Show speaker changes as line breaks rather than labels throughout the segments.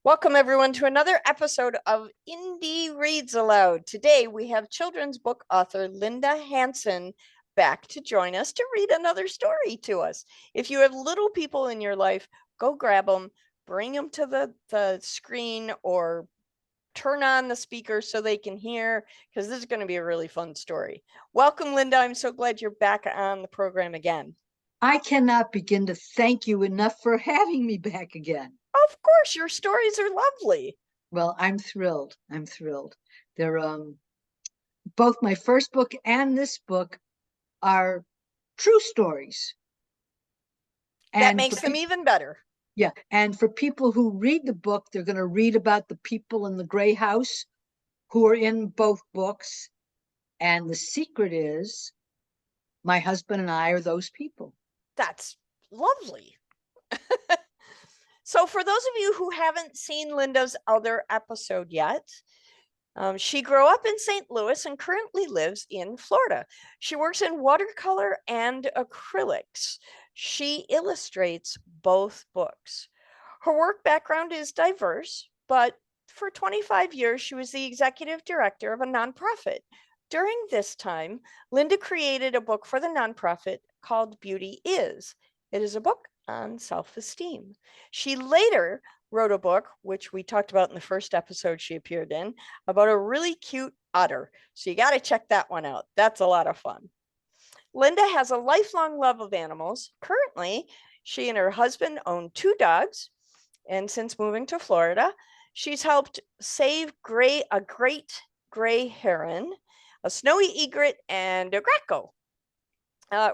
Welcome everyone to another episode of Indie Reads Aloud. Today we have children's book author Linda Hansen back to join us to read another story to us. If you have little people in your life, go grab them, bring them to the screen or turn on the speaker so they can hear, because this is going to be a really fun story. Welcome, Linda. I'm so glad you're back on the program again.
I cannot begin to thank you enough for having me back again.
Of course, your stories are lovely.
Well, I'm thrilled. They're both my first book and this book are true stories.
That makes them even better.
Yeah, and for people who read the book, they're going to read about the people in the gray house who are in both books. And the secret is my husband and I are those people.
That's lovely. So for those of you who haven't seen Linda's other episode yet, she grew up in St. Louis and currently lives in Florida. She works in watercolor and acrylics. She illustrates both books. Her work background is diverse, but for 25 years, she was the executive director of a nonprofit. During this time, Linda created a book for the nonprofit called Beauty Is. It is a book on self-esteem. She later wrote a book, which we talked about in the first episode she appeared in, about a really cute otter. So you got to check that one out. That's a lot of fun. Linda has a lifelong love of animals. Currently, she and her husband own 2 dogs. And since moving to Florida, she's helped save a great gray heron, a snowy egret, and a grackle.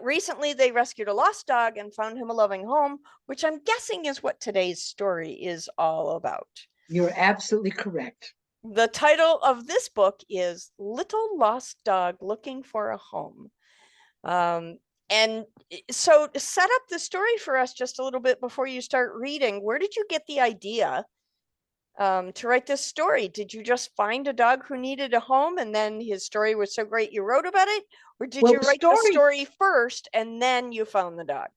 Recently, they rescued a lost dog and found him a loving home, which I'm guessing is what today's story is all about.
You're absolutely correct.
The title of this book is Little Lost Dog Looking for a Home. And so set up the story for us just a little bit before you start reading. Where did you get the idea to write this story? Did you just find a dog who needed a home and then his story was so great you wrote about it? Or did you write the story first and then you found the dog?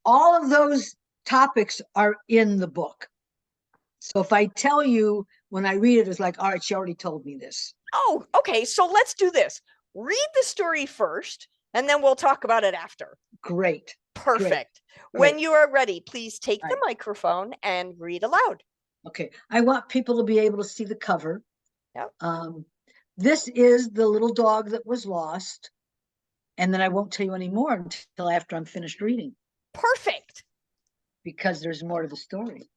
All of those topics are in the book. So if I tell you when I read it, it's like, all right, she already told me this.
Oh, okay. So let's do this. Read the story first and then we'll talk about it after.
Great.
Perfect. Great. When you are ready, please take the microphone and read aloud.
Okay. I want people to be able to see the cover.
Yep.
This is the little dog that was lost. And then I won't tell you any more until after I'm finished reading.
Perfect.
Because there's more to the story.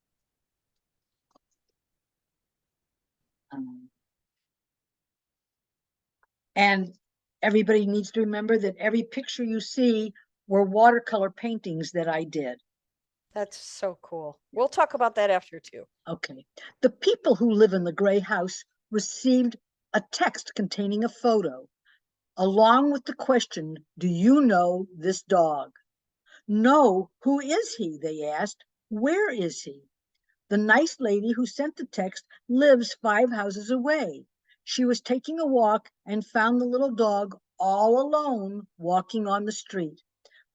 And everybody needs to remember that every picture you see were watercolor paintings that I did.
That's so cool. We'll talk about that after too.
Okay. The people who live in the gray house received a text containing a photo, along with the question, do you know this dog? No, who is he? They asked. Where is he? The nice lady who sent the text lives 5 houses away. She was taking a walk and found the little dog all alone walking on the street.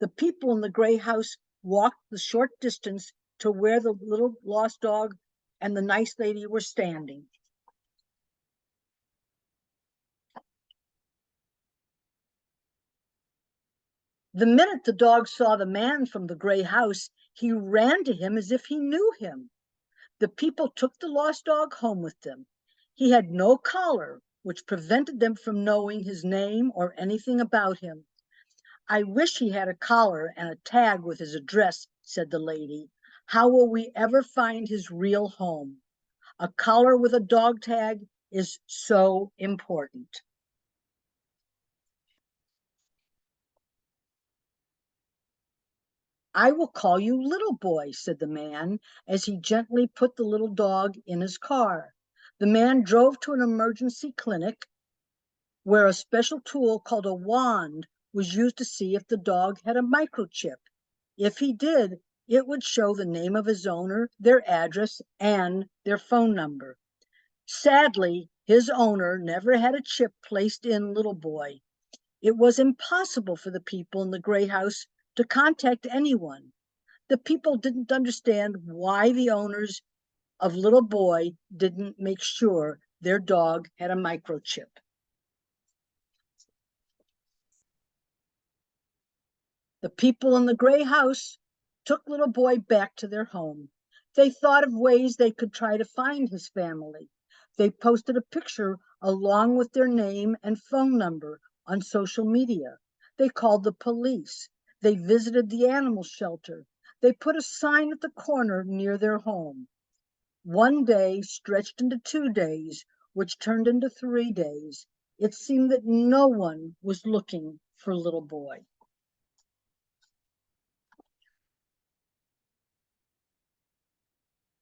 The people in the gray house walked the short distance to where the little lost dog and the nice lady were standing. The minute the dog saw the man from the gray house, he ran to him as if he knew him. The people took the lost dog home with them. He had no collar, which prevented them from knowing his name or anything about him. I wish he had a collar and a tag with his address, said the lady. How will we ever find his real home? A collar with a dog tag is so important. I will call you Little Boy, said the man, as he gently put the little dog in his car. The man drove to an emergency clinic where a special tool called a wand was used to see if the dog had a microchip. If he did, it would show the name of his owner, their address, and their phone number. Sadly, his owner never had a chip placed in Little Boy. It was impossible for the people in the gray house to contact anyone. The people didn't understand why the owners of little boy didn't make sure their dog had a microchip. The people in the gray house took little boy back to their home. They thought of ways they could try to find his family. They posted a picture along with their name and phone number on social media. They called the police. They visited the animal shelter. They put a sign at the corner near their home. One day stretched into 2 days, which turned into 3 days. It seemed that no one was looking for little boy.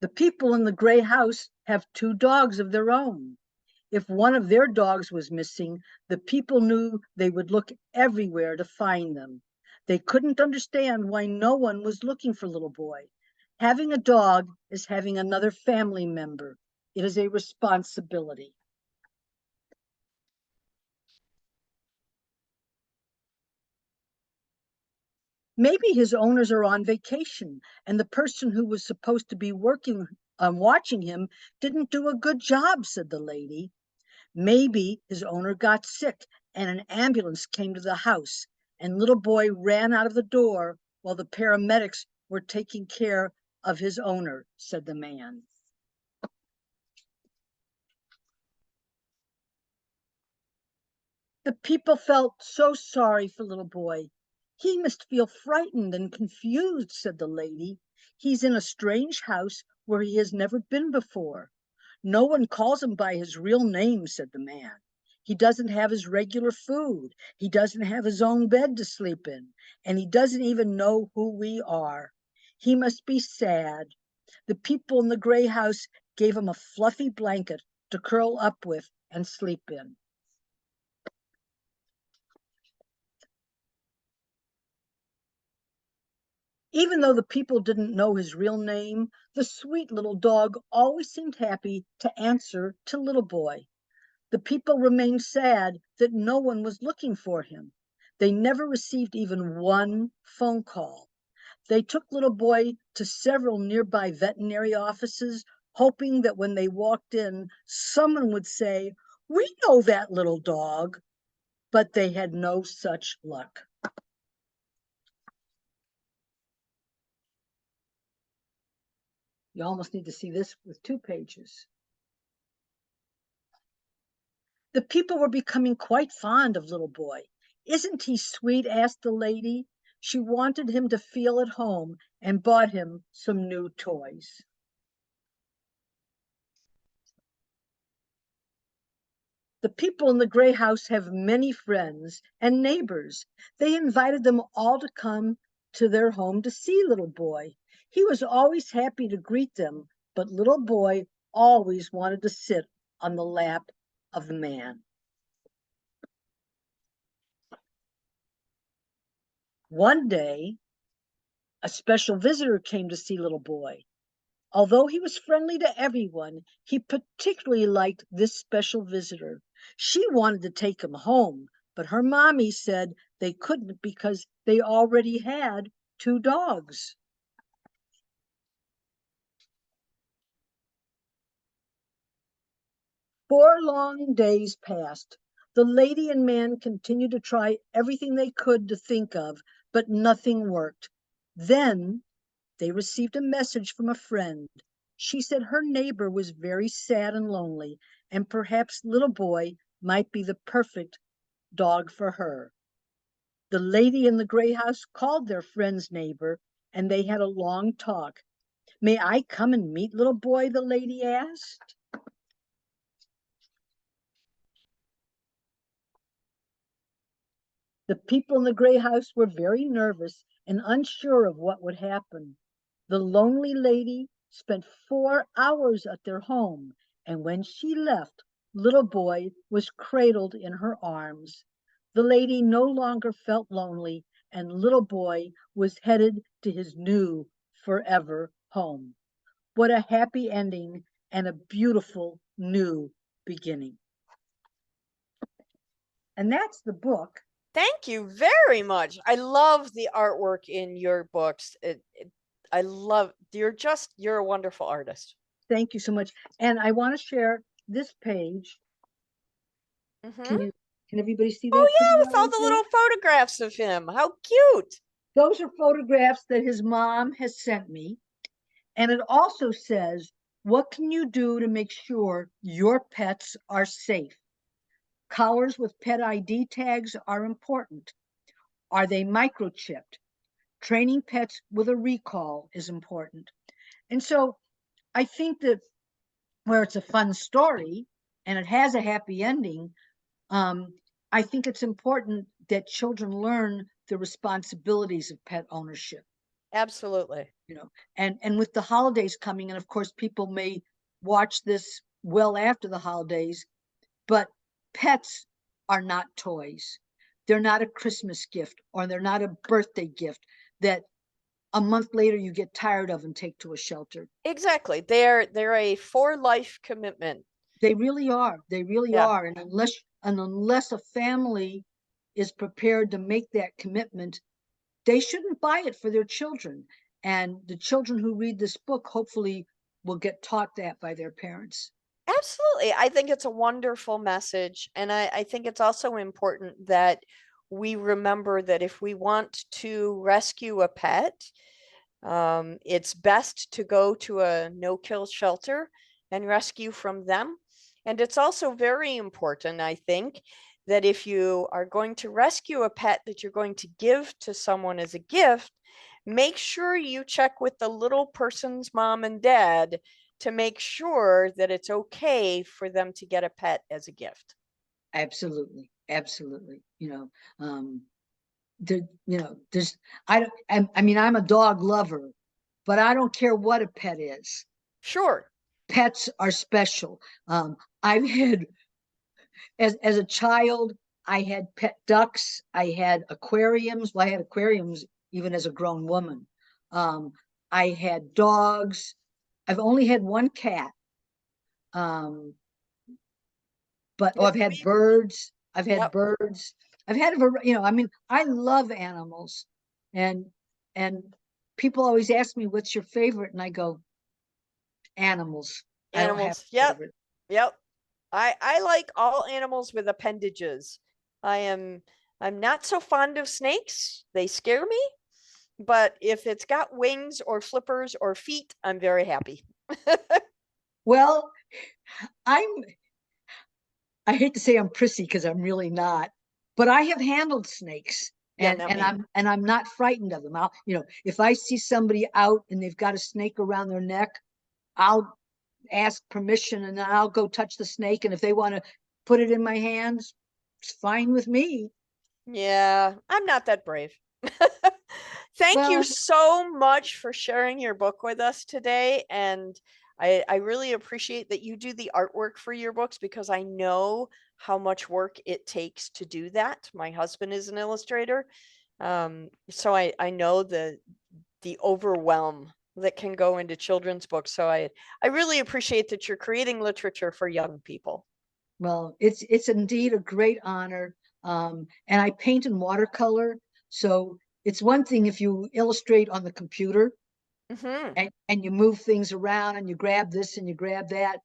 The people in the gray house have 2 dogs of their own. If one of their dogs was missing, the people knew they would look everywhere to find them. They couldn't understand why no one was looking for little boy. Having a dog is having another family member. It is a responsibility. Maybe his owners are on vacation and the person who was supposed to be working watching him didn't do a good job, said the lady. Maybe his owner got sick and an ambulance came to the house and little boy ran out of the door while the paramedics were taking care of his owner, said the man. The people felt so sorry for little boy. He must feel frightened and confused, said the lady. He's in a strange house where he has never been before. No one calls him by his real name, said the man. He doesn't have his regular food. He doesn't have his own bed to sleep in. And he doesn't even know who we are. He must be sad. The people in the gray house gave him a fluffy blanket to curl up with and sleep in. Even though the people didn't know his real name, the sweet little dog always seemed happy to answer to little boy. The people remained sad that no one was looking for him. They never received even one phone call. They took little boy to several nearby veterinary offices, hoping that when they walked in, someone would say, "We know that little dog." But they had no such luck. You almost need to see this with 2 pages. The people were becoming quite fond of little boy. "Isn't he sweet?" asked the lady. She wanted him to feel at home and bought him some new toys. The people in the gray house have many friends and neighbors. They invited them all to come to their home to see little boy. He was always happy to greet them, but little boy always wanted to sit on the lap of the man. One day, a special visitor came to see little boy. Although he was friendly to everyone, he particularly liked this special visitor. She wanted to take him home, but her mommy said they couldn't because they already had 2 dogs. Four long days passed. The lady and man continued to try everything they could to think of, but nothing worked. Then they received a message from a friend. She said her neighbor was very sad and lonely, and perhaps little boy might be the perfect dog for her. The lady in the gray house called their friend's neighbor, and they had a long talk. "May I come and meet little boy?" the lady asked. The people in the gray house were very nervous and unsure of what would happen. The lonely lady spent 4 hours at their home, and when she left, little boy was cradled in her arms. The lady no longer felt lonely, and little boy was headed to his new forever home. What a happy ending and a beautiful new beginning. And that's the book.
Thank you very much. I love the artwork in your books. I love, you're a wonderful artist.
Thank you so much. And I want to share this page.
Mm-hmm.
Can everybody see
Oh
that pretty
yeah, with
well
all
right
the
there?
little photographs of him. How cute.
Those are photographs that his mom has sent me. And it also says, what can you do to make sure your pets are safe? Collars with pet ID tags are important. Are they microchipped? Training pets with a recall is important. And so I think that where it's a fun story and it has a happy ending, um, I think it's important that children learn the responsibilities of pet ownership.
Absolutely.
You know, and with the holidays coming, and of course people may watch this well after the holidays, but pets are not toys. They're not a Christmas gift, or they're not a birthday gift that a month later you get tired of and take to a shelter.
Exactly. They're a for life commitment.
They really are. They really
Yeah.
are. And unless a family is prepared to make that commitment, they shouldn't buy it for their children. And the children who read this book hopefully will get taught that by their parents.
Absolutely. I think it's a wonderful message. And I think it's also important that we remember that if we want to rescue a pet, it's best to go to a no-kill shelter and rescue from them. And it's also very important, I think, that if you are going to rescue a pet that you're going to give to someone as a gift, make sure you check with the little person's mom and dad to make sure that it's okay for them to get a pet as a gift.
Absolutely, absolutely. There's I mean, I'm a dog lover, but I don't care what a pet is.
Sure.
Pets are special. I've had as a child, I had pet ducks, I had aquariums. Well, I had aquariums even as a grown woman. Um, I had dogs. I've only had one cat. Um, but
Yep.
I've had birds. I've had
Yep.
birds. I mean, I love animals, and and people always ask me what's your favorite, and I go animals. I don't have
Animals.
a
Yep.
favorite.
Yep. I like all animals with appendages. I am I'm not so fond of snakes. They scare me, but if it's got wings or flippers or feet, I'm very happy.
Well, I'm I hate to say I'm prissy because I'm really not, but I have handled snakes,
Yeah,
and
not
and
me.
I'm not frightened of them. If I see somebody out and they've got a snake around their neck, I'll ask permission and then I'll go touch the snake. And if they want to put it in my hands, it's fine with me.
Yeah, I'm not that brave. Thank you
Well,
so much for sharing your book with us today. And I really appreciate that you do the artwork for your books because I know how much work it takes to do that. My husband is an illustrator. So I know the overwhelm that can go into children's books. So I really appreciate that you're creating literature for young people.
well, it's indeed a great honor. And I paint in watercolor, so it's one thing if you illustrate on the computer
Hmm.
and you move things around and you grab this and you grab that,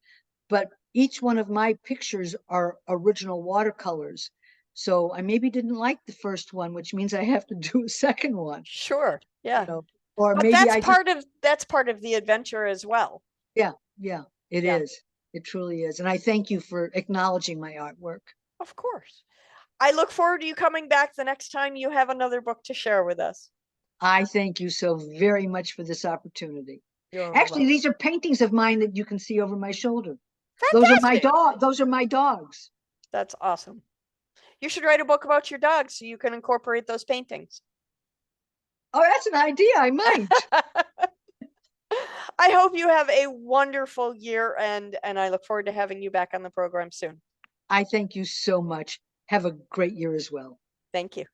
but each one of my pictures are original watercolors. So I maybe didn't like the first one, which means I have to do a second one,
Sure.
you
Yeah.
know, or
But
maybe I just,
that's part of the adventure as well.
yeah, yeah, it
Yeah,
is. It truly is. And I thank you for acknowledging my artwork.
of course. I look forward to you coming back the next time you have another book to share with us.
I thank you so very much for this opportunity.
You're
Actually,
welcome.
these are paintings of mine that you can see over my shoulder. Those are my
Fantastic.
dog. Those are my dogs.
That's awesome. You should write a book about your dog so you can incorporate those paintings.
Oh, that's an idea. I might.
I hope you have a wonderful year and I look forward to having you back on the program soon.
I thank you so much. Have a great year as well.
Thank you.